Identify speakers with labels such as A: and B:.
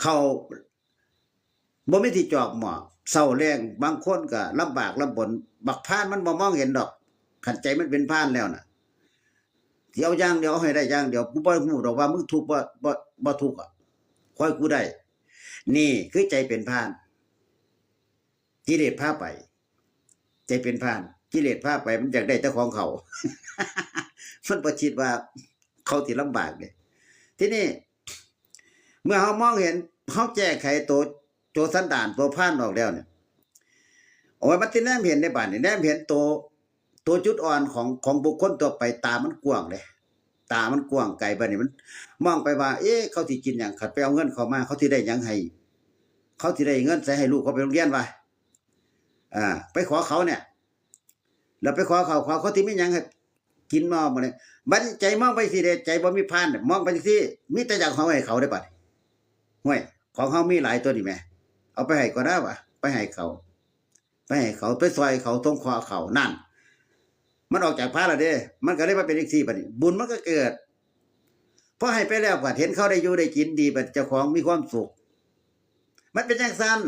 A: เขาบ่มีที่จอกหม้อเศร้าแรงบางคนก็ลำบากลำบนบักพร้านมันบ่มองเห็นดอกขันใจมันเป็นพร้านแล้วน่ะสิเอาอย่างเดียวเอาให้ได้อย่างเดียวกูบ่ฮู้ดอกว่ามึงทุกข์บ่ทุกข์อ่ะขอให้กูได้นี่คือใจเป็นพร้านกิเลสพาไปใจเป็นพร้านกิเลสพาไปมันอยากได้แต่ของเขามันบ่คิดว่าเขาสิลำบากเด้ทีนี้เมื่อเฮามองเห็นเฮาแก้ไขตัวสันดานตัวพร้านออกแล้วเนี่ยโอ้ยมันสิแนมเห็นในบ้านนี่แนมเห็นตัวจุดอ่อนของบุคคลตัวไปตามันกว้างเลยตามันกว้างไกลบัดนี้มันมองไปว่าเอ๊ะเขาสิกินหยังคันไปเอาเงินเขามาเขาสิได้หยังให้เขาสิได้เงินใส่ให้ลูกเขาไปโรงเรียนวะไปขอเขาเนี่ยแล้วไปขอเขาที่มีหยังให้กินมาบ่เนี่ยบัดใจมองไปสิเด้ใจบ่มีพานมองไปจังซี่มีแต่อยากเอาให้เขาได้บัดห้วยของเฮามีหลายตัวนี่แหมเอาไปให้ก็ได้วะไปให้เขาไปซอยเขาทงคอเขานั่นมันออกจากพระแล้วเด้มันก็เลยมาเป็นอีก4บัดนี้บุญมันก็เกิดพอให้ไปแล้วก็เห็นเขาได้อยู่ได้กินดีบัดเจ้าของมีความสุขมันเป็นจังซั่น